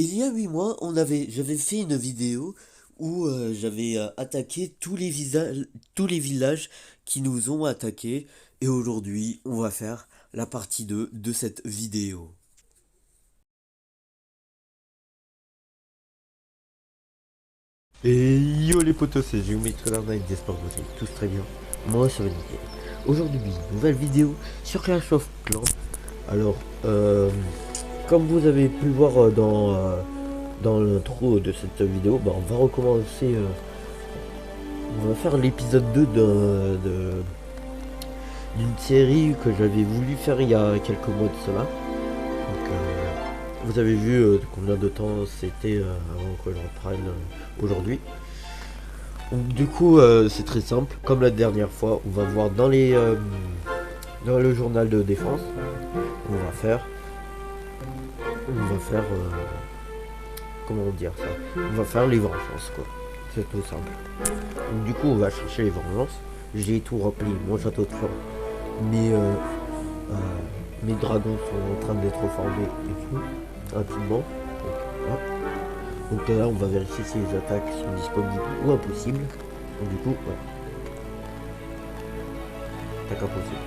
Il y a 8 mois, j'avais fait une vidéo où j'avais attaqué tous les villages qui nous ont attaqués. Et aujourd'hui, on va faire la partie 2 de cette vidéo. Et yo les potos, c'est Géométrie Online des sports, vous allez tous très bien. Moi, ça va nickel. Aujourd'hui, nouvelle vidéo sur Clash of Clans. Alors, comme vous avez pu le voir dans l'intro de cette vidéo, bah, on va recommencer. On va faire l'épisode 2 d'une série que j'avais voulu faire il y a quelques mois de cela. Donc, vous avez vu combien de temps c'était avant que je reprenne aujourd'hui. Donc, du coup, c'est très simple. Comme la dernière fois, on va voir dans le journal de défense. On va faire comment dire ça. On va faire les vengeances quoi. C'est tout simple. Donc, du coup, on va chercher les vengeances. J'ai tout rempli, mon château de flanc. Mes dragons sont en train d'être formés et tout, rapidement. Donc, là, on va vérifier si les attaques sont disponibles ou impossibles. Donc, du coup, voilà. Attaque impossible.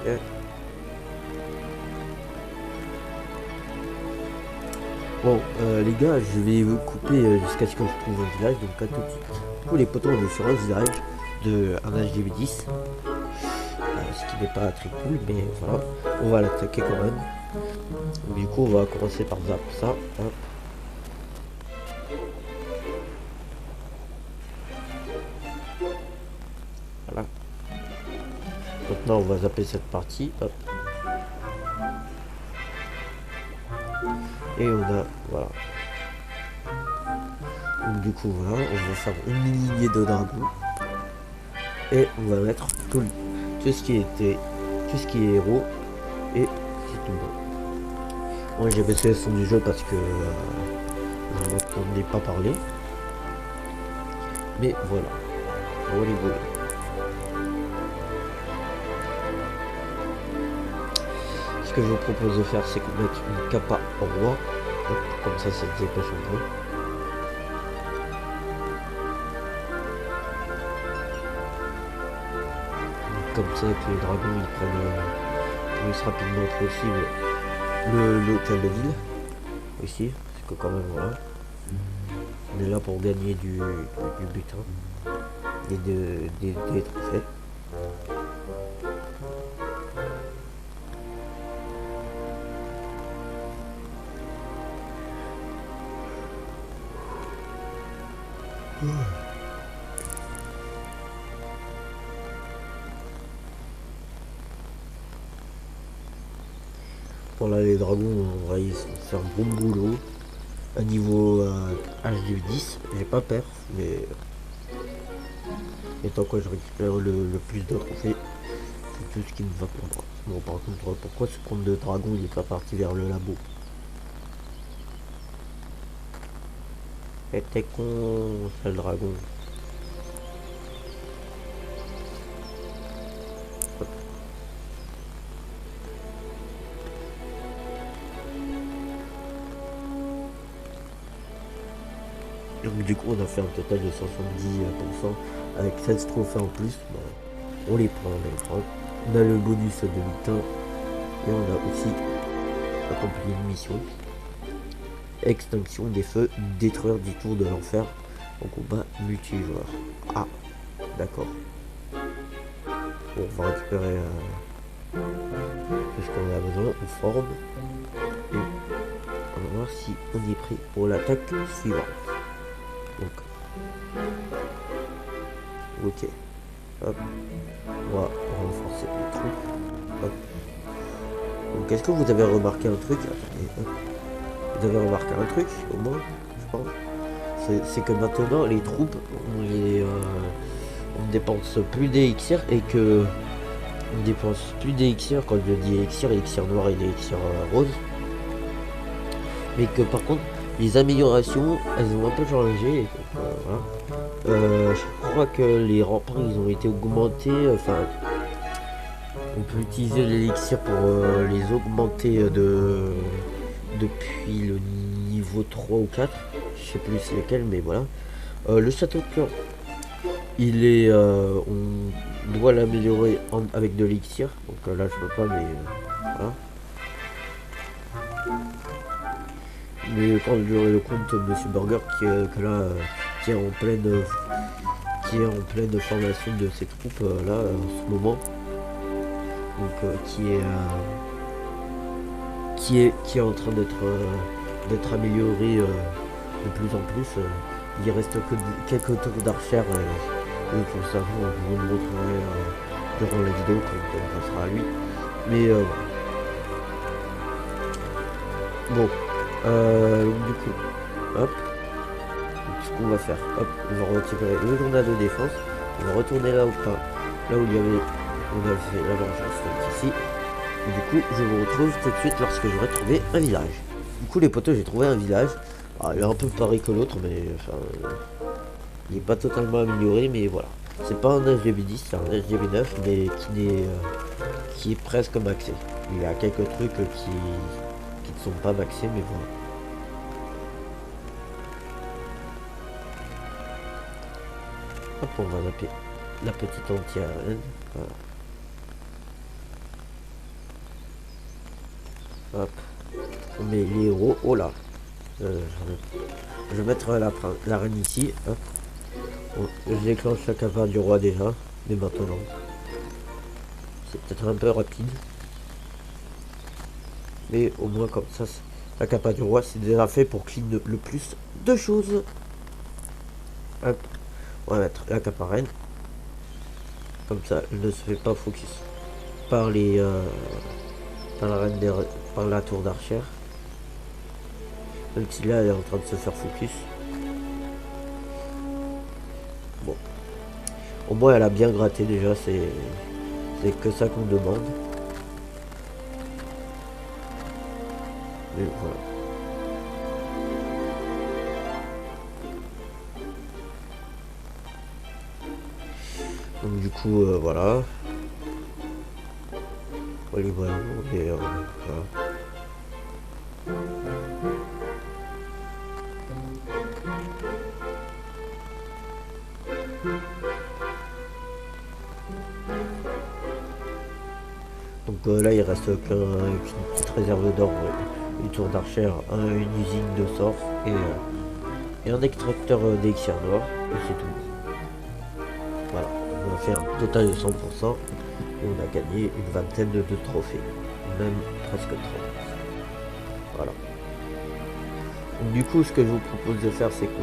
Ok. Bon, les gars, je vais vous couper jusqu'à ce que je trouve un village. Donc, à tout de suite. Du coup, les potos, on est sur un village de un HDV10. Ce qui n'est pas très cool, mais voilà, on va l'attaquer quand même. Du coup, on va commencer par ça. Hop. Voilà. Maintenant, on va zapper cette partie. Hop. Et on a, voilà. Donc du coup, voilà, on va faire une lignée de dragons. Et on va mettre tout ce qui est héros. Et c'est tout bon. Moi, j'ai baissé le son du jeu parce que je n'entendais pas parler. Mais voilà, on va rigoler. Ce que je vous propose de faire, c'est qu'on mette une capa en roi. Hop, comme ça se dépêche un peu. Comme ça, que les dragons ils prennent le plus rapidement possible l'hôtel de ville. Ici, parce que quand même, voilà. On est là pour gagner du butin et des trophées. Voilà, les dragons, on va faire un bon boulot. À niveau HD10, j'ai pas peur, mais tant que je récupère le plus de trophées, c'est tout ce qui me va pour moi. Bon, par contre, pourquoi ce compte de dragon il est pas parti vers le labo? Et t'es con, c'est le dragon. Donc du coup on a fait un total de 170% avec 16 trophées en plus. Bon, on les prend. On a le bonus de lutin et on a aussi accompli une mission. Extinction des feux, détruire du tour de l'enfer en combat multijoueur. Ah, d'accord. Bon, on va récupérer tout ce qu'on a besoin, on forme. Et on va voir si on est prêt pour l'attaque suivante. Donc, ok. Hop. On va renforcer les troupes. Hop. Donc, est-ce que vous avez remarqué un truc? Attendez, hop. Vous avez remarqué un truc, au moins, je pense. C'est que maintenant, les troupes, on dépense plus d'élixir et que on dépense plus d'élixir quand je dis élixir noir et élixir rose. Mais que par contre, les améliorations, elles ont un peu changé. Voilà. Je crois que les remparts, ils ont été augmentés. Enfin, on peut utiliser l'élixir pour les augmenter depuis le niveau 3 ou 4, je sais plus c'est lequel, mais voilà. Le château de cœur, il est, on doit l'améliorer avec de l'élixir, donc là je peux pas, mais voilà. Mais quand j'aurai le compte Monsieur Burger que là, qui est en pleine formation de ses troupes là en ce moment, donc qui est en train d'être amélioré de plus en plus. Il reste que quelques tours d'archère et pour ça vous le retrouverez durant la vidéo quand on passera à lui. Mais bon, donc du coup, hop, ce qu'on va faire, hop, on va retirer le journal de défense, on va retourner là où on avait fait la vengeance, donc ici. Et du coup, je vous retrouve tout de suite lorsque j'aurai trouvé un village. Du coup, les potos, j'ai trouvé un village. Alors, il est un peu pareil que l'autre, mais enfin, il n'est pas totalement amélioré, mais voilà. C'est pas un HGB10, c'est un HGB9, mais qui est presque maxé. Il y a quelques trucs qui ne sont pas maxés, mais voilà. Hop, on va zapper la petite entière. Voilà. Hop, on met les héros. Oh là, je vais mettre la reine ici. Hop. Bon, je déclenche la cavale du roi déjà, mais maintenant c'est peut-être un peu rapide, mais au moins comme ça, la capa du roi c'est déjà fait pour clean le plus de choses. Hop, on va mettre la capa reine, comme ça elle ne se fait pas focus par par la reine par la tour d'archère, même si là elle est en train de se faire focus. Bon, au moins elle a bien gratté déjà, c'est que ça qu'on demande. Mais voilà. Donc du coup voilà. Allez, voilà, et voilà. Donc là il reste qu'une petite réserve d'or, une tour d'archère, une usine de sort et un extracteur d'élixir noir, et c'est tout. Voilà, on va faire un total de 100% et on a gagné une vingtaine de trophées, même presque 30. Voilà. Donc du coup ce que je vous propose de faire c'est qu'on...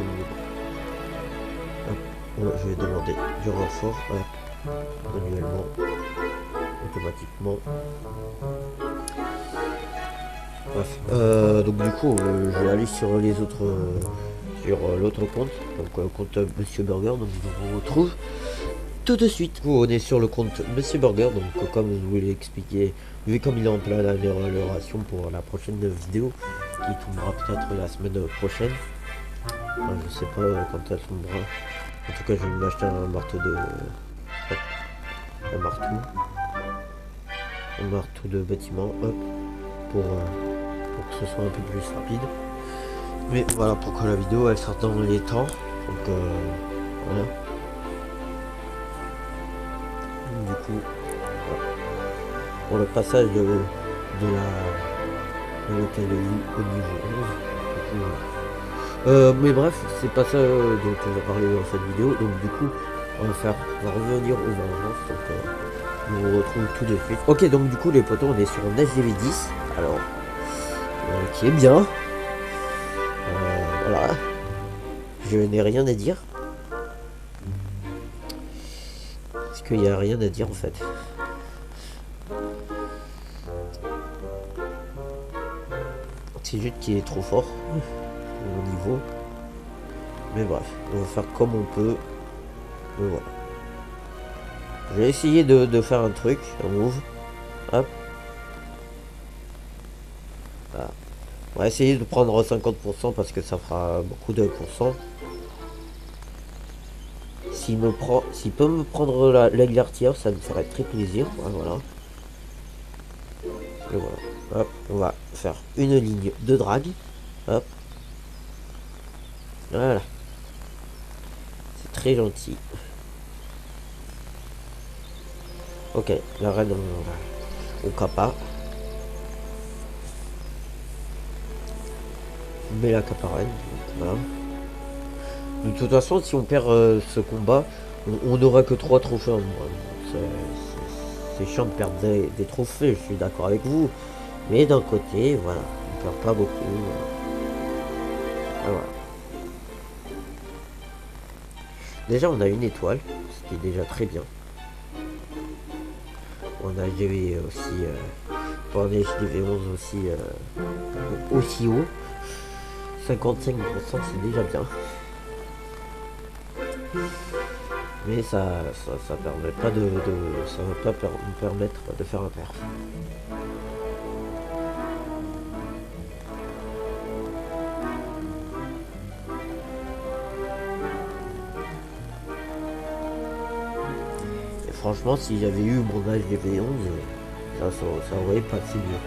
je vais demander du renfort manuellement, automatiquement. Bref, donc du coup je vais aller sur les autres sur l'autre compte, donc compte Monsieur Burger, donc je vous retrouve tout de suite. On est sur le compte Monsieur Burger, donc comme je vous l'ai expliqué, vu comme il est en plein amélioration pour la prochaine vidéo qui tombera peut-être la semaine prochaine, enfin, je sais pas quand elle tombera. En tout cas je vais m'acheter un marteau de bâtiment, hop, pour que ce soit un peu plus rapide, mais voilà, pour que la vidéo elle sorte dans les temps. Donc voilà. Du coup voilà. Pour le passage de l'hôtel au niveau 11, du coup, mais bref, c'est pas ça dont on va parler dans cette vidéo. Donc du coup on va revenir aux vengeances, donc on vous retrouve tout de suite. Ok, donc du coup les potos, on est sur un HGB10, alors qui est bien, voilà, je n'ai rien à dire, parce qu'il n'y a rien à dire en fait. C'est juste qu'il est trop fort au niveau, mais bref, on va faire comme on peut. Mais voilà, je vais essayer de faire un truc, un move, hop. Voilà. On va essayer de prendre 50% parce que ça fera beaucoup de pourcents. S'il peut me prendre l'aigle artilleur, ça me ferait très plaisir. Voilà. Et voilà. Hop, on va faire une ligne de drague. Hop. Voilà. C'est très gentil. Ok, la reine, on capa. Mais la caparenne, voilà. De toute façon, si on perd ce combat, on n'aura que 3 trophées en moins. C'est chiant de perdre des trophées, je suis d'accord avec vous. Mais d'un côté, voilà, on perd pas beaucoup. Voilà. Déjà, on a une étoile, ce qui est déjà très bien. On a GV aussi, pour un HDV11 aussi, aussi haut. 55%, c'est déjà bien. Mais ça permet pas ça va pas nous permettre de faire un perf. Et franchement, si j'avais eu mon âge DV11, ça aurait passé mieux.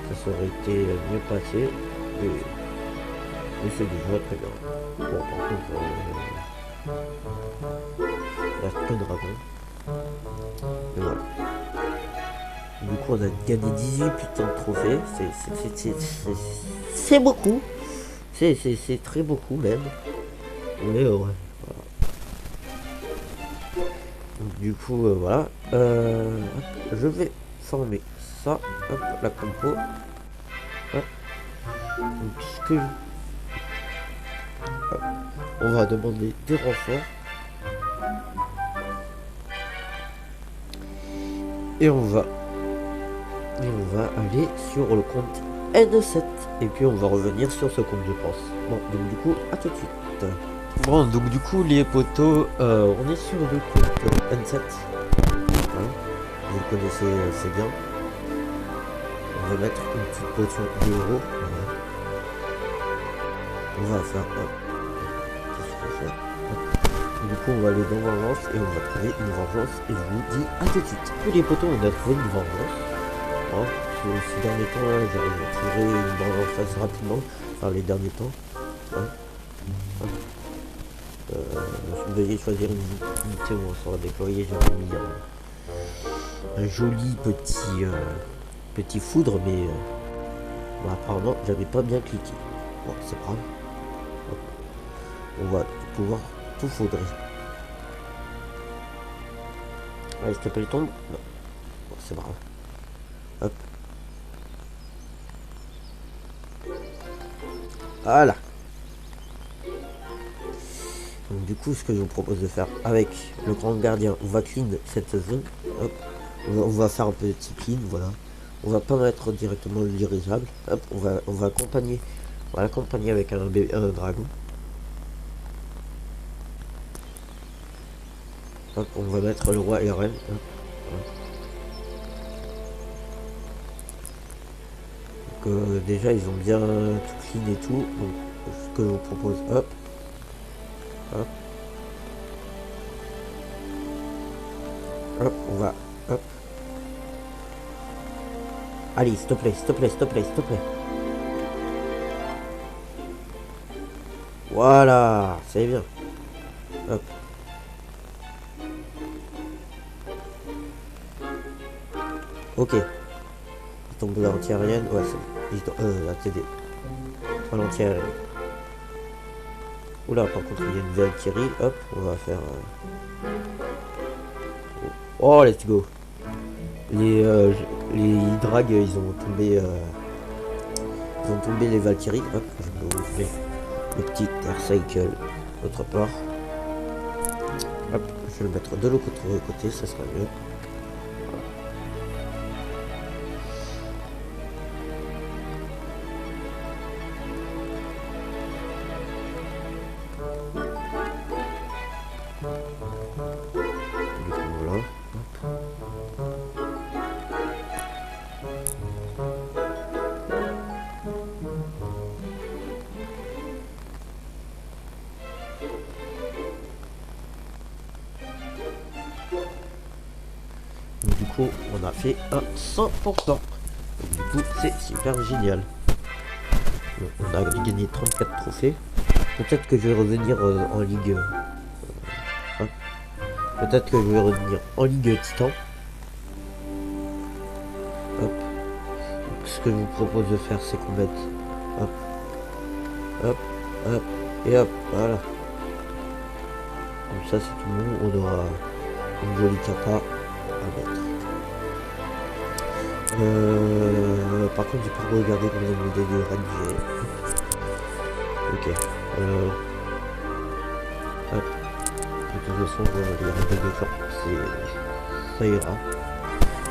Ça aurait été mieux passé. Mais c'est déjà très bien. Bon, par contre, il reste que dragon. Et voilà. Du coup, on a gagné 18 putains de trophées. C'est beaucoup. C'est très beaucoup même. Mais ouais. Voilà. Donc, du coup, voilà. Je vais former ça. Hop, la compo. Hop. Donc, ce que on va demander des renforts. Et on va aller sur le compte N7. Et puis on va revenir sur ce compte, je pense. Bon, donc du coup, à tout de suite. Bon, donc du coup, les potos, on est sur le compte N7. Voilà. Vous le connaissez, c'est bien. On va mettre une petite potion de héros. Voilà. On va faire du coup, on va aller dans Vengeance et on va trouver une vengeance. Et je vous dis à tout de suite. Tous les potos, on a trouvé une vengeance. Hein, ces derniers temps, j'ai trouvé une vengeance assez rapidement. Enfin, les derniers temps. Hein. Veuillez choisir une unité où on sera déployé. J'avais mis un joli petit foudre, mais bon, apparemment, j'avais pas bien cliqué. Bon, c'est pas grave. On va pouvoir tout faudrait. Allez, s'il te plaît, tombe. Non. Bon, c'est brave. Hop. Voilà. Donc du coup, ce que je vous propose de faire avec le grand gardien, on va clean cette zone. Hop. On va faire un petit clean, voilà. On va pas mettre directement le dirigeable. Hop, on va accompagner. On va l'accompagner avec un dragon. Hop, on va mettre le roi et la reine. Hop, voilà. Donc, déjà, ils ont bien tout clean et tout. Donc, ce que je vous propose, hop. Hop. Hop, on va. Hop. Allez, s'il te plaît, s'il te plaît, s'il te plaît, s'il te plaît. Voilà, c'est bien. Hop. Ok. Il tombe la anti-aérienne. Ouais, c'est la TD. Pas l'anti-aérienne. Oula, par contre, il y a une Valkyrie. Hop, on va faire. Oh, let's go. Les drags, ils ont tombé. Ils ont tombé les Valkyries. Hop, je vais vous faire le petit air cycle autre part. Hop, je vais le mettre de l'autre côté, ça sera mieux. Voilà. Donc, du coup, on a fait un 100%. Donc, du coup, c'est super génial. On a gagné 34 trophées. Peut-être que je vais revenir en Ligue... hein. Peut-être que je vais revenir en Ligue Titan. Hop. Ce que je vous propose de faire, c'est qu'on mette... Hop. Hop. Hop. Et hop. Voilà. Comme ça, c'est tout bon. On aura une jolie capa à mettre. Par contre, j'ai pas regardé combien de modèles de range j'ai. Ok. Hop. De toute façon, les règles de camp, ça ira.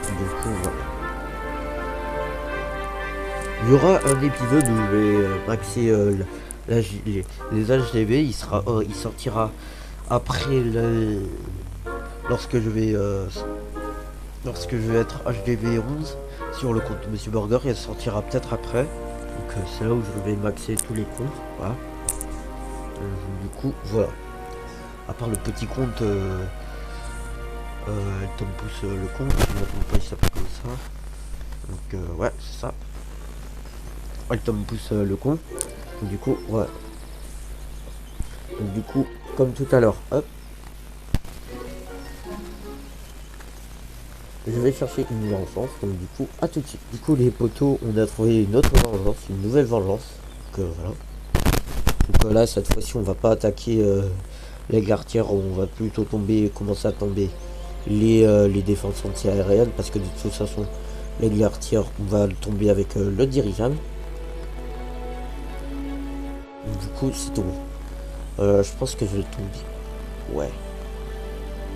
Du coup, voilà. Il y aura un épisode où je vais maxer les HDV. Il sortira après lorsque je vais être HDV 11 sur le compte de Monsieur Burger. Il sortira peut-être après. Donc c'est là où je vais maxer tous les comptes. Voilà. Du coup, voilà. À part le petit compte, Tom pousse le compte. Je ne m'attends pas, il s'appelle comme ça. Donc ouais, c'est ça. Ouais, Tom pousse le compte. Du coup, ouais. Donc du coup, comme tout à l'heure, hop. Je vais chercher une vengeance, donc du coup, à tout de suite. Du coup, les poteaux, on a trouvé une autre vengeance, une nouvelle vengeance. Donc voilà. Donc là, cette fois-ci, on va pas attaquer les gartières, on va plutôt commencer à tomber les défenses anti-aériennes, parce que de toute façon, les gartières, on va tomber avec le dirigeable. Donc, du coup, c'est tout bon. Je pense que je vais le tomber. Ouais.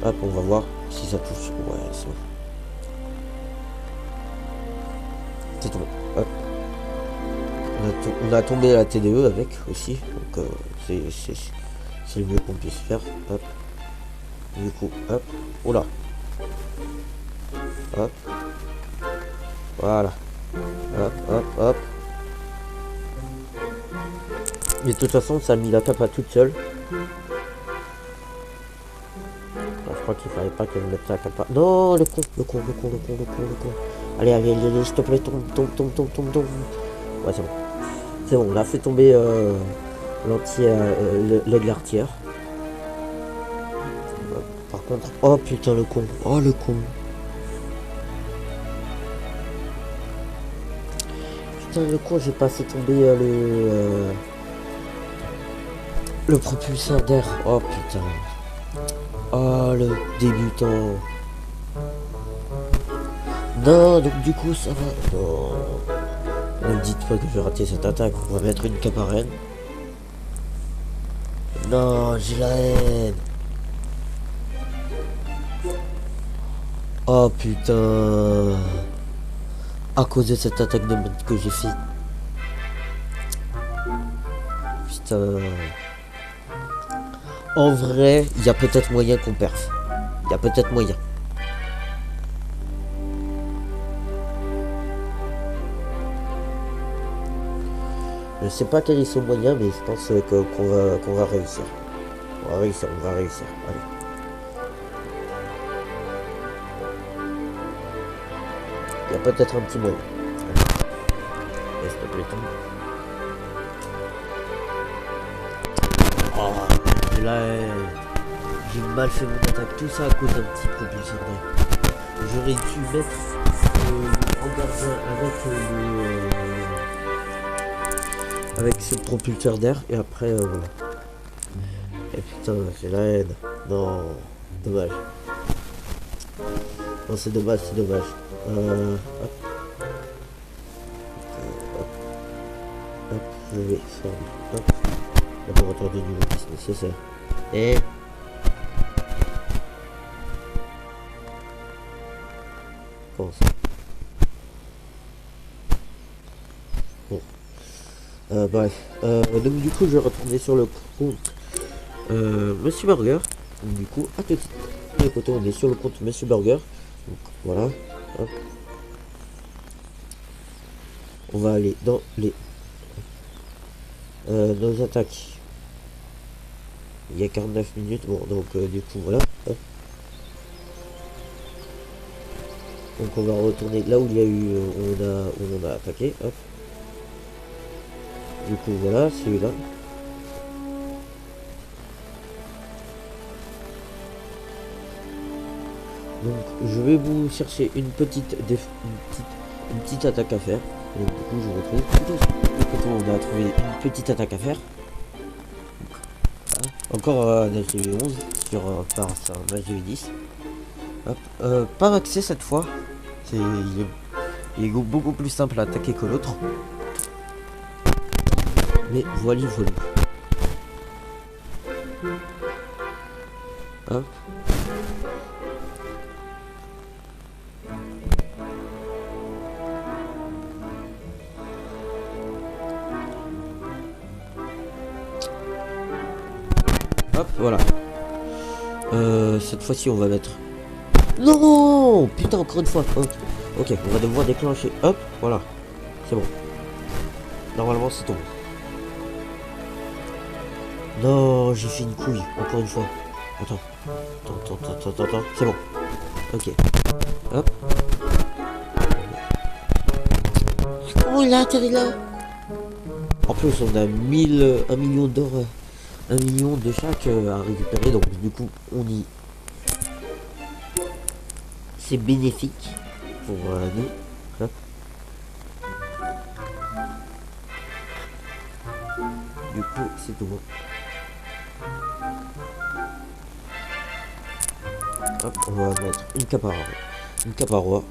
Hop, on va voir si ça touche. Ouais, c'est bon. C'est tout bon. Hop. On a tombé la TDE avec aussi. Donc c'est le mieux qu'on puisse faire. Hop. Du coup, hop. Oh là. Hop. Voilà. Hop, hop, hop. Mais de toute façon, ça a mis la capa toute seule. Alors, je crois qu'il fallait pas que je mette la capa. Non, le con. Allez, s'il te plaît, tombe. Ouais, c'est bon. C'est bon, on a fait tomber l'aigle artière. Par contre, oh putain, le con. Oh, le con. Putain, le con, j'ai pas fait tomber le propulseur d'air. Oh putain. Oh, le débutant. Non, donc du coup, ça va. Non. Ne me dites pas que je vais rater cette attaque. On va mettre une caparenne. Non, j'ai la haine. Oh putain. À cause de cette attaque de merde que j'ai fait. Putain. En vrai, il y a peut-être moyen qu'on perf. Il y a peut-être moyen. Je sais pas quel est son moyen, mais je pense qu'on va réussir. On va réussir. Allez. Il y a peut-être un petit moyen. Laisse te plaît, tombe. Oh, là, j'ai mal fait mon attaque. Tout ça à cause d'un petit propulseur d'air. J'aurais dû mettre en gardien avec ce propulseur d'air et après voilà. Et putain, j'ai la haine. Non, dommage. Non, c'est dommage. Hop. Hop, je vais faire. Hop. Laboratoire de niveau 10 nécessaire. Et. Comment ça? Bon. Bref. Donc du coup, je vais retourner sur le compte Monsieur Burger. Donc, du coup, à tout de suite. Les potos, on est sur le compte Monsieur Burger. Donc voilà. Hop. On va aller dans les nos attaques. Il y a 49 minutes. Bon, donc du coup, voilà. Hop. Donc on va retourner là où il y a eu où on a attaqué. Hop. Du coup, voilà, celui-là. Donc, je vais vous chercher une petite attaque à faire. Et du coup, je vous retrouve tout de suite. On a trouvé une petite attaque à faire. Voilà. Encore un HDV11 sur par un HDV10. Hop. Pas maxé cette fois. Il est beaucoup plus simple à attaquer que l'autre. Mais voilà. Hop. Hop, voilà. Cette fois-ci, on va mettre... Non! Putain, encore une fois. Ok, on va devoir déclencher. Hop, voilà. C'est bon. Normalement, c'est tout. Non, j'ai fait une couille. Encore une fois. Attends. C'est bon. Ok. Hop. Comment il a atterri là? En plus, on a 1 million d'or. 1 million de chaque à récupérer. Donc, du coup, on y... C'est bénéfique pour nous. Hop. Du coup, c'est tout bon. Hop, on va mettre une cape à roi. Une cape à roi.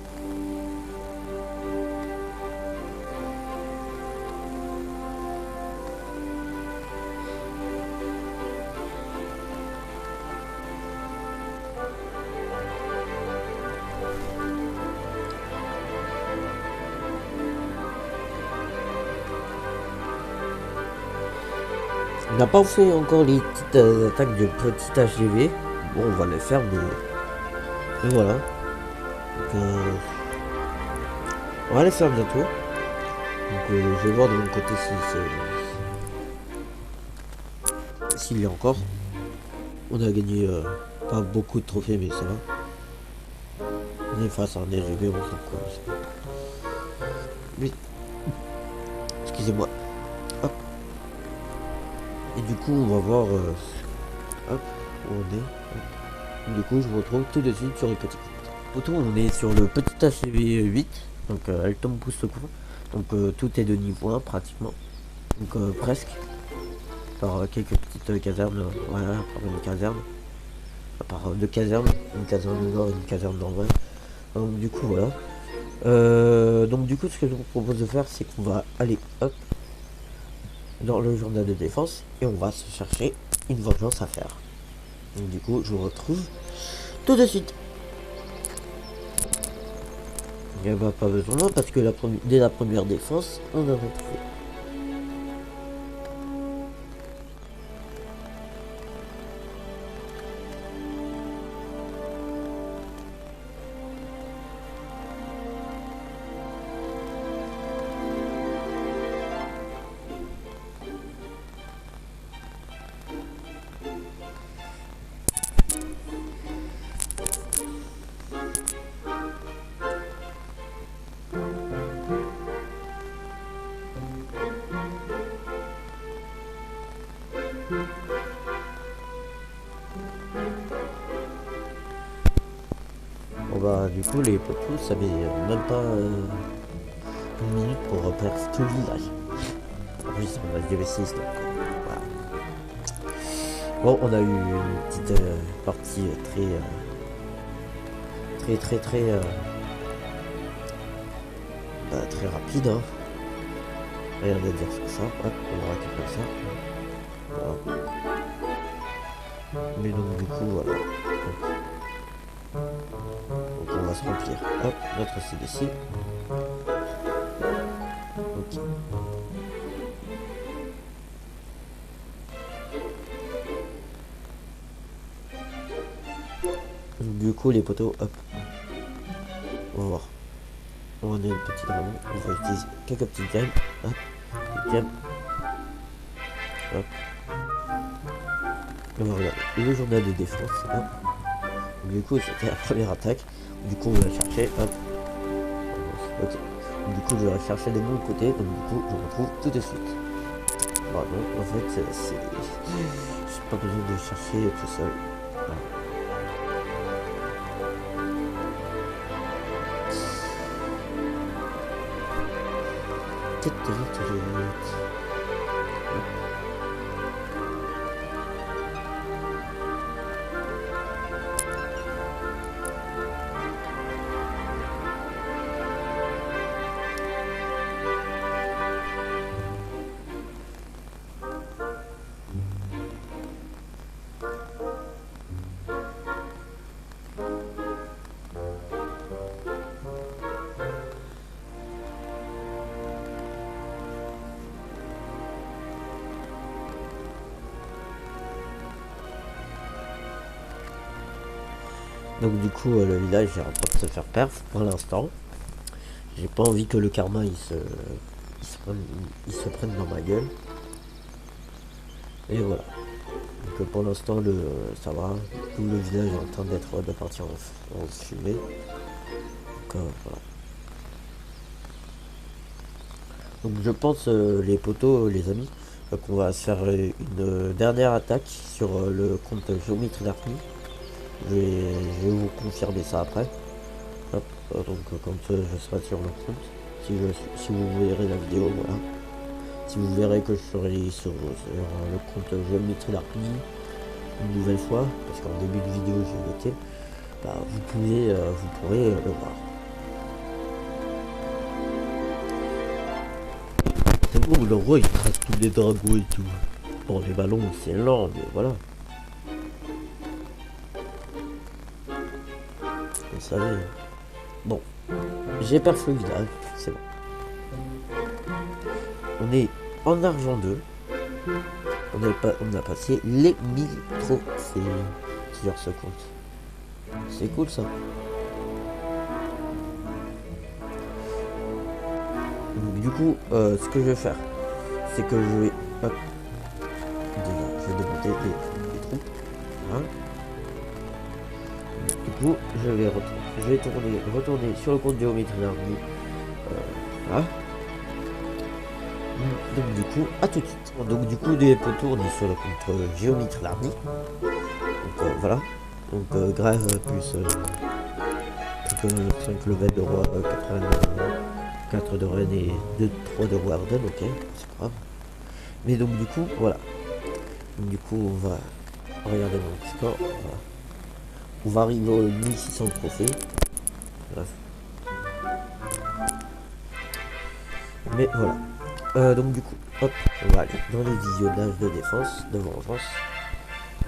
On n'a pas fait encore les petites attaques de petit HGV. Bon, on va les faire, mais voilà. Donc, on va les faire bientôt. Donc, je vais voir de mon côté s'il y a encore. On a gagné pas beaucoup de trophées, mais ça va. On est face à un HGV, on s'en quoi. Mais, excusez-moi. Hop. Et du coup, on va voir hop, où on est. Hop. Du coup, je vous retrouve tout de suite sur les petits poteaux. On est sur le petit HCV 8. Donc, elle tombe pouce secours. Donc, tout est de niveau 1 pratiquement. Donc, presque. Par quelques petites casernes. Voilà, par une caserne. Par deux casernes. Une caserne de nord et une caserne d'envoi. Donc, du coup, voilà. Donc, du coup, ce que je vous propose de faire, c'est qu'on va aller, hop, dans le journal de défense et on va se chercher une vengeance à faire. Donc du coup je vous retrouve tout de suite. Il n'y a pas besoin parce que dès la première défense on en a trouvé. Bon bah du coup les poteaux ça met même pas une minute pour repérer tout le village. En plus on a le DV6 donc voilà. Bon on a eu une petite partie très rapide hein. Rien à dire sur ça. Hop, on va récupérer ça. Voilà. Mais donc du coup voilà. Donc on va se remplir. Hop, notre CDC. Ok. Donc, du coup les poteaux, hop. On va voir. On a une petite ramon. On va utiliser quelques petites gemmes. Hop. Petites gemmes. Hop. On va regarder le journal de défense. Hop. Donc, du coup c'était la première attaque. Du coup on va chercher. Hop. Ok. Donc, du coup je vais chercher de mon côté. Donc du coup je retrouve tout de suite. Bah non, en fait, j'ai pas besoin de chercher tout seul. Voilà. Donc du coup, le village est en train de se faire perf pour l'instant. J'ai pas envie que le karma il se prenne dans ma gueule. Et voilà. Donc pour l'instant ça va. Tout le village est en train de partir en fumée. Donc voilà. Donc je pense les potos, les amis, qu'on va se faire une dernière attaque sur le compte Géométrie d'Arpie. Je vais vous confirmer ça après. Hop, donc quand je serai sur le compte, si vous verrez la vidéo, voilà. Si vous verrez que je serai sur le compte Géométrie d'Arpie une nouvelle fois, parce qu'en début de vidéo j'ai été, bah, vous pourrez le voir. C'est bon, le roi il trace tous les dragons et tout. Bon, les ballons c'est lent, mais voilà. Vous savez. Bon, j'ai perdu le village, c'est bon. On est en argent 2. On a passé les 1000 trophées sur ce compte. C'est cool ça. Donc, du coup, ce que je vais faire, c'est que je vais... Hop. Déjà, je vais démonter les trous. Hein. Du coup, je vais retourner sur le compte Géométrie d'Arpie. Voilà. Donc du coup, à tout de suite. Donc du coup, des potos, on est sur le compte Géométrie d'Arpie. Donc voilà. Donc grave plus 5 levels de roi, 4 de reine et 3 de warden, ok, c'est pas grave. Mais donc du coup, voilà. Donc, du coup, on va regarder mon score. Voilà. On va arriver aux 1600 trophées. Bref. Mais voilà. Donc du coup, hop, on va aller dans les visionnages de défense, de vengeance.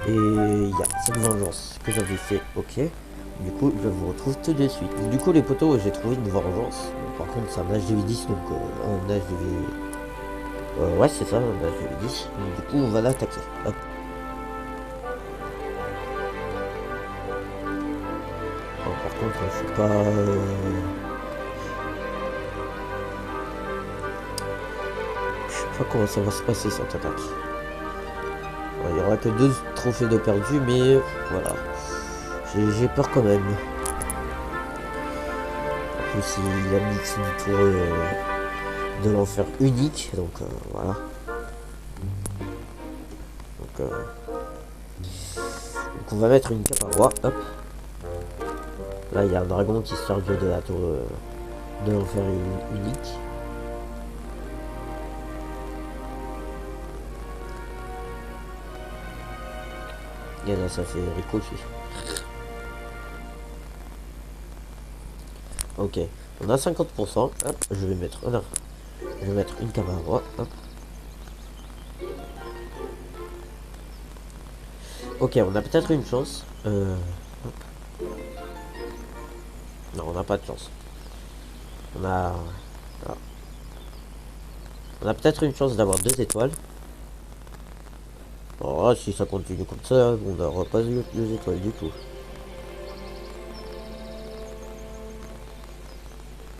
Et il y a cette vengeance que j'avais fait, ok. Du coup, je vous retrouve tout de suite. Du coup, les potos, j'ai trouvé une vengeance. Par contre, c'est un HDV10, donc un HDV... ouais, c'est ça, un HDV10. Donc, du coup, on va l'attaquer. Hop. Bon, par contre, je suis pas... je sais pas comment ça va se passer, cette attaque. Il n'y aura que 2 trophées de perdu, mais voilà. J'ai peur quand même. En plus, il a mis du tour de l'enfer unique, donc voilà. Donc on va mettre une cape à roi, hop. Là, il y a un dragon qui sort de la tour de l'enfer unique. Et là, ça fait ricochet. Ok, on a 50%. Hop, je vais mettre une cape à roi. Hop. Ok, on a peut-être une chance. Hop. Non, on n'a pas de chance. On a peut-être une chance d'avoir 2 étoiles. Oh, si ça continue comme ça, on n'aura pas 2 étoiles du tout.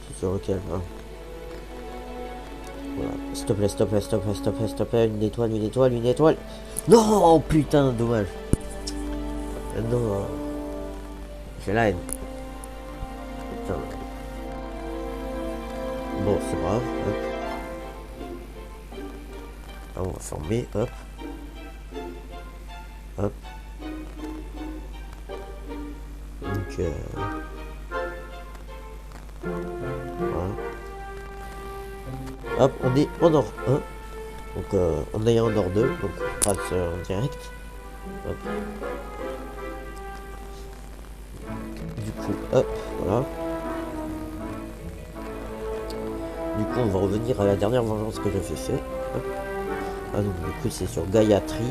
C'est sur lequel, hein. Voilà. S'il te plaît, s'il te plaît, s'il te plaît, s'il te plaît, s'il te plaît, une étoile, une étoile, une étoile. Non, oh, putain, dommage. Non, j'ai la haine. Putain. Bon, c'est grave. Hop. on va former, hop. Hop. Donc, voilà. Hop, on est en or 1. Donc, on est en or 2. Donc, on passe en direct. Hop. Du coup, hop, voilà. Du coup, on va revenir à la dernière vengeance que j'avais fait. Hop. Ah, donc, du coup, c'est sur Gayatri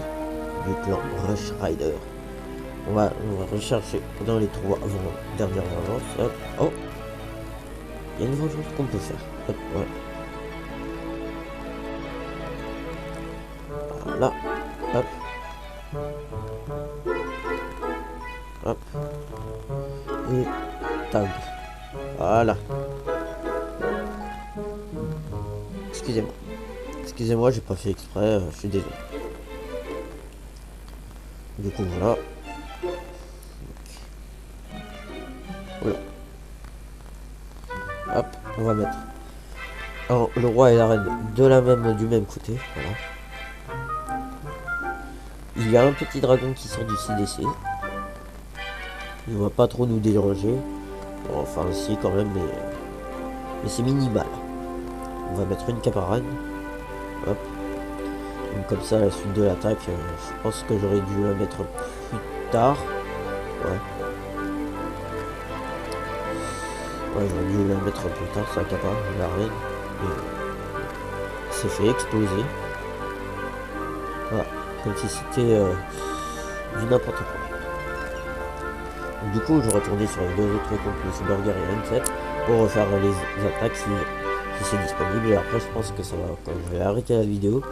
du clan Rush Rider. On va rechercher dans les trois avant dernière vengeance. Hop. Oh, il y a une vengeance qu'on peut faire. Hop, voilà. Voilà. Hop. Hop. Et tag. Voilà. Excusez-moi. Excusez-moi, j'ai pas fait exprès, je suis désolé. Du coup, voilà. Voilà. Hop, on va mettre alors, le roi et la reine du même côté. Voilà. Il y a un petit dragon qui sort du CDC. Il va pas trop nous déranger. Bon, enfin, si, quand même, mais c'est minimal. On va mettre une caparane. Hop. Donc, comme ça, la suite de l'attaque, je pense que j'aurais dû la mettre plus tard. Ouais. Ouais, j'aurais dû la mettre plus tard, sa caparane, la reine. C'est fait exploser. Voilà. Comme si c'était du n'importe quoi. Donc, du coup, je retournais sur les deux autres comptes, Monsieur Burger et N7, pour refaire les attaques si c'est disponible. Et après, je pense que ça va, quand je vais arrêter la vidéo,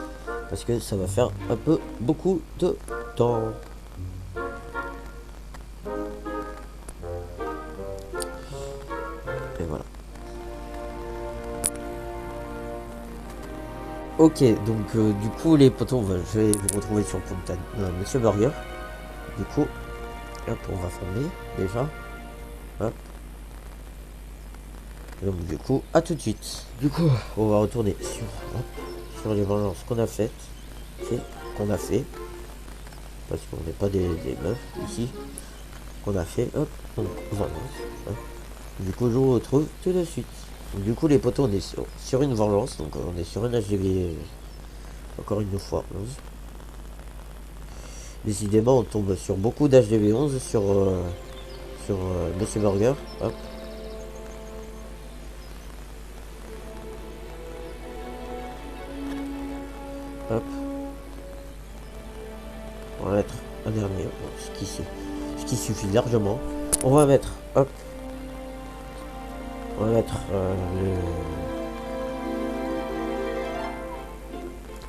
parce que ça va faire un peu beaucoup de temps. Et voilà. Ok, donc du coup les potos, je vais vous retrouver sur le compte Monsieur Burger. Du coup, hop, on va former déjà. Hop. Donc du coup, à tout de suite. Du coup, on va retourner sur les vengeances qu'on a faites. Qu'on a fait. Parce qu'on n'est pas des meufs ici. Qu'on a fait, hop, donc vengeance. Hop. Du coup, je vous retrouve tout de suite. Donc, du coup, les potos, on est sur une vengeance. Donc on est sur un HDV. Encore une fois 11. Décidément, on tombe sur beaucoup d'HDV 11 sur Monsieur Burger. Hop. Hop. On va mettre un dernier, ce qui suffit largement. On va mettre, hop. On va mettre le...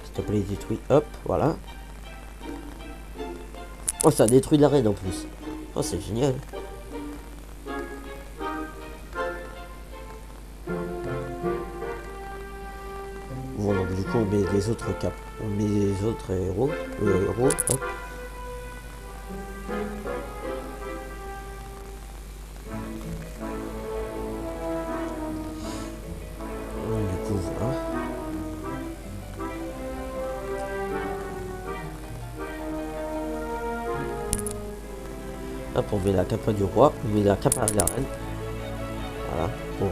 S'il te plaît, détruit. Hop, voilà. Oh, ça détruit l'arène en plus. Oh, c'est génial. Bon, donc du coup, on met les autres caps. On met les autres héros. Hop. Du coup, voilà. Hop, on met la capa du roi. On met la capa de la reine. Voilà, pour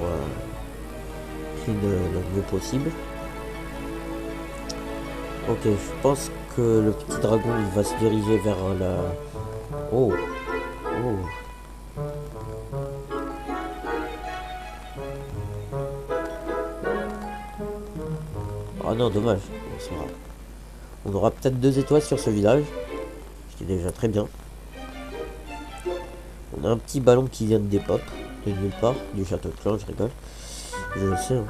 le mieux possible. Ok, je pense que le petit dragon il va se diriger vers la... Oh. Oh. Ah non, dommage. On aura peut-être 2 étoiles sur ce village. Ce qui est déjà très bien. On a un petit ballon qui vient de des pop. De nulle part. Du château de clan, je rigole. Je le sais. Hein.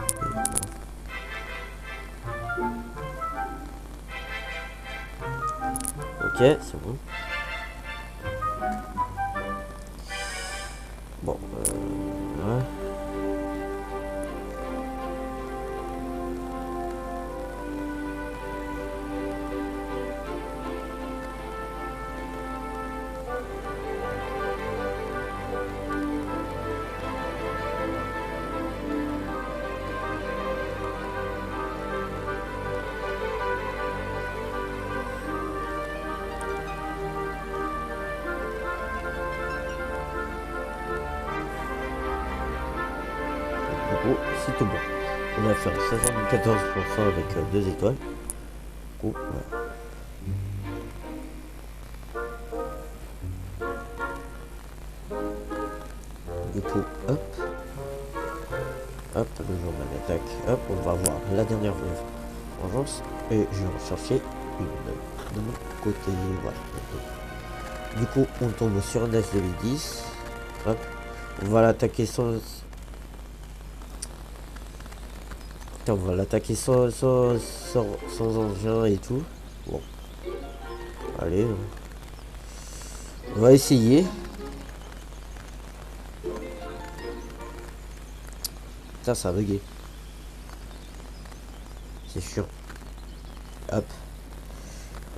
Ok, c'est bon. Bon, ouais. coup, c'est tout bon. On a fait un 74% avec 2 étoiles. Du coup, voilà. Du coup, hop, hop, le jour de l'attaque, hop, on va voir la dernière vengeance et je vais en chercher une de mon côté, voilà. Du coup, on tombe sur un as de V10, hop, on va l'attaquer sans... Putain, on va l'attaquer sans engin et tout. Bon, allez, on va essayer. Putain, ça a bugué. C'est chiant. Hop.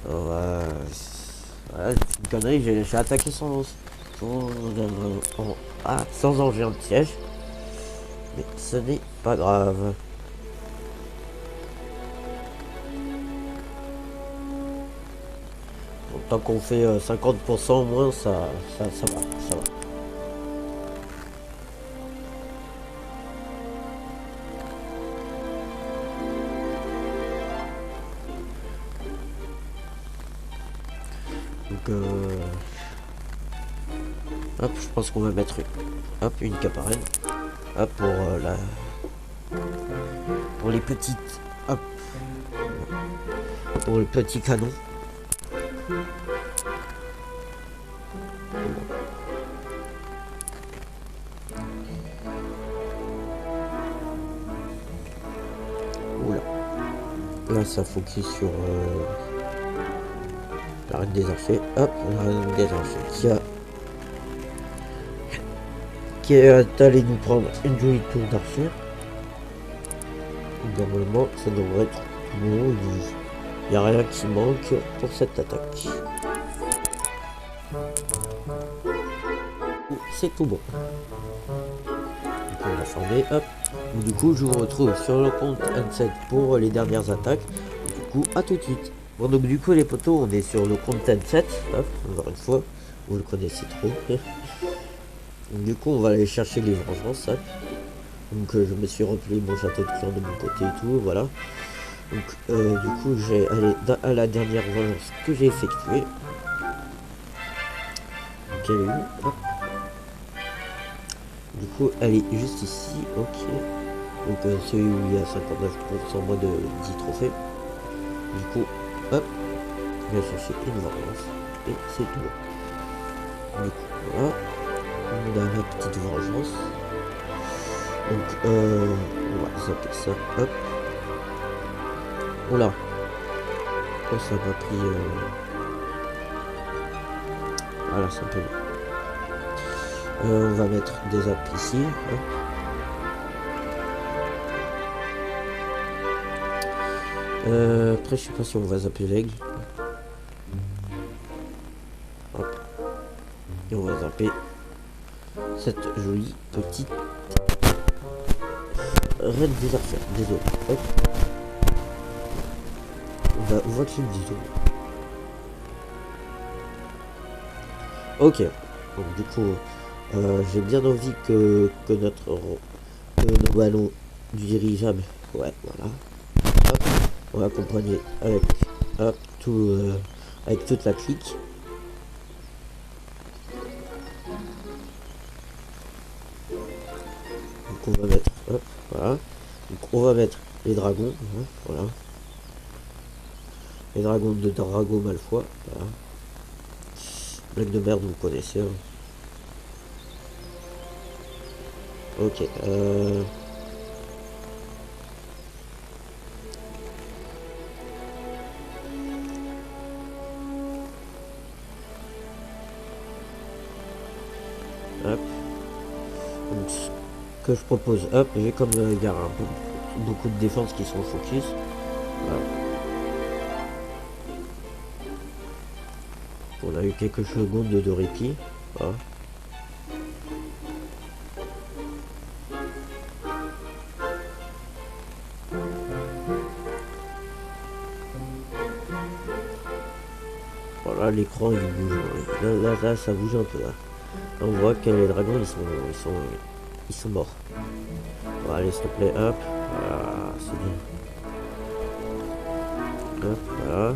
Voilà, c'est une connerie, j'ai attaqué sans engin de siège. Mais ce n'est pas grave. Bon, tant qu'on fait 50% au moins, ça va, ça va. Donc hop, je pense qu'on va mettre une caparenne. Hop, pour les petites, hop, pour les petits canons. Oula, là ça focus sur la reine des archers. Hop, la reine des archers qui est allé nous prendre une jolie tour d'archère. Normalement, ça devrait être bon. Il n'y a rien qui manque pour cette attaque. C'est tout bon. Donc on va former. Hop. Du coup, je vous retrouve sur le compte N7 pour les dernières attaques. Du coup, à tout de suite. Bon, donc du coup, les potos, on est sur le compte N7. Hop, encore une fois, vous le connaissez trop. Donc, du coup, on va aller chercher les vengeances. Hop. Donc je me suis rempli mon château de clan de mon côté et tout, voilà. Donc du coup j'ai allé à la dernière vengeance que j'ai effectuée. Donc elle est où? Hop. Du coup elle est juste ici, ok. Donc c'est où il y a 59% moins de 10 trophées. Du coup, hop, je vais chercher une vengeance. Et c'est tout. Du coup voilà. On a la petite vengeance. Donc on va zapper ça, hop. Oula. Oh, ça m'a pris voilà, c'est un peu on va mettre des apps ici, hop. Après je sais pas si on va zapper l'aigle. Hop. Et on va zapper cette jolie petite reine des archers, désolé. Hop. On voit qu'il dit tout. Ok. Donc du coup, j'ai bien envie que nos ballons du dirigeable, ouais, voilà. Hop. On va accompagner avec hop, avec toute la clique. Donc on va mettre, hop, voilà. Donc on va mettre les dragons, hein, voilà. Les dragons de Drago Malfoy, voilà. Blague de merde, vous connaissez. Hein. Ok, hop. Donc, ce que je propose, hop, j'ai comme il y a beaucoup de défense qui sont focus. Voilà. On a eu quelques secondes de répit. Voilà. Voilà, l'écran il bouge. Là, ça bouge un peu. Là. On voit que les dragons ils sont morts. Allez, s'il te plaît, hop. Voilà, c'est bien. Hop, voilà.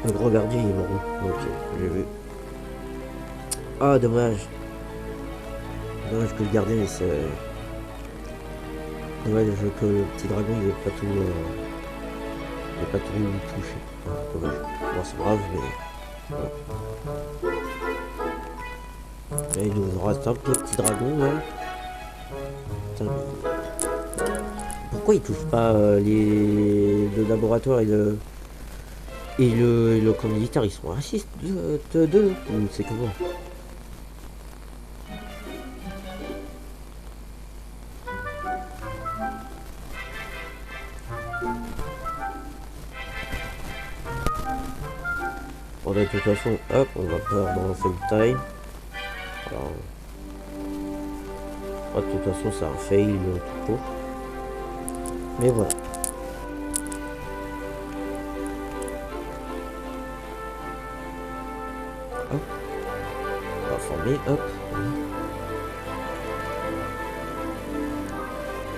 Le grand gardien il est mort. Ok, j'ai vu. Ah, dommage. Dommage que le gardien il se... Dommage que le petit dragon il n'ait pas tout... il n'ait pas tout touché. Ah, dommage. Bon, c'est grave, mais... Là, il nous reste un petit dragon, là. Putain, mais... Pourquoi il touche pas le laboratoire et le... Et le camp militaire, ils sont racistes deux ou c'est comment? Bon, de toute façon, hop, on va perdre dans fail time. Alors, de toute façon, c'est un fail tout court. Mais voilà. Hop. On va former, hop.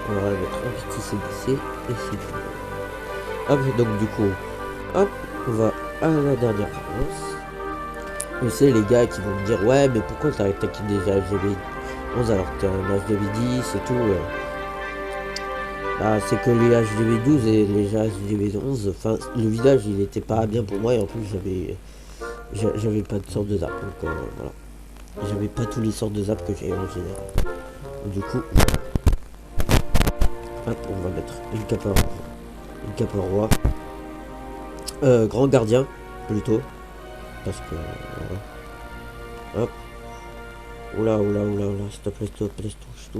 On va mettre un petit CDC et c'est tout. Hop, donc du coup, hop, on va à la dernière réponse. Vous savez les gars qui vont me dire ouais mais pourquoi t'as attaqué des HDV11 alors que t'es un HDV10 et tout bah, c'est que les HDV12 et les HDV11, enfin le village il était pas bien pour moi et en plus j'avais pas de sorte de zap donc voilà. J'avais pas tous les sortes de zap que j'ai en général. Du coup hop, on va mettre une cape roi. Grand gardien plutôt. Parce que voilà. Hop. Oula, s'il te plaît, touche.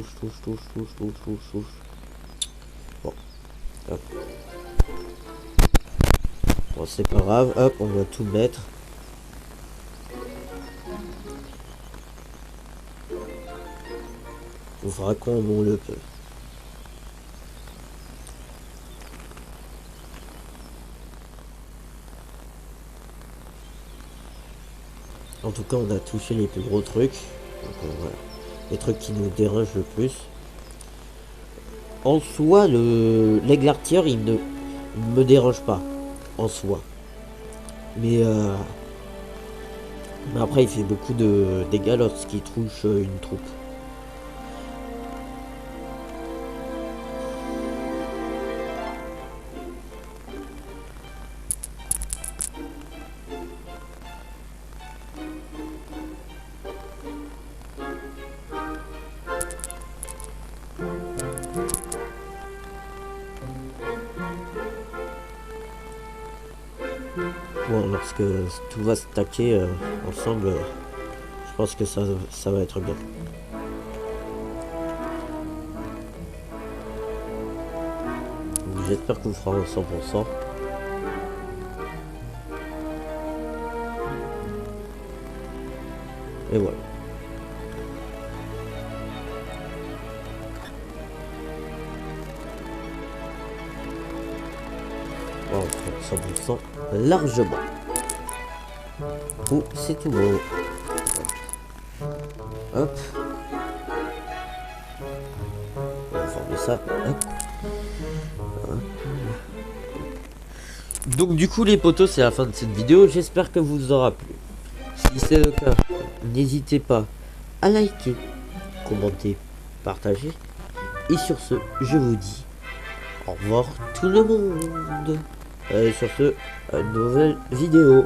Bon. Hop. Bon, c'est pas grave, hop, on va tout mettre. On fera comme on le peut. En tout cas, on a touché les plus gros trucs. Donc, voilà. Les trucs qui nous dérangent le plus. En soi, l'aigle artilleur, il ne me dérange pas. En soi. Mais après, il fait beaucoup de dégâts lorsqu'il touche une troupe. Bon, lorsque tout va stacker ensemble, je pense que ça va être bien. J'espère qu'on fera en 100%. Et voilà. Bon, 100% largement. Oh, c'est tout beau. Hop. On va former ça. Hop. Donc du coup les potos, c'est la fin de cette vidéo. J'espère que vous aura plu. Si c'est le cas, n'hésitez pas à liker, commenter, partager. Et sur ce, je vous dis au revoir tout le monde. Et sur ce, à une nouvelle vidéo.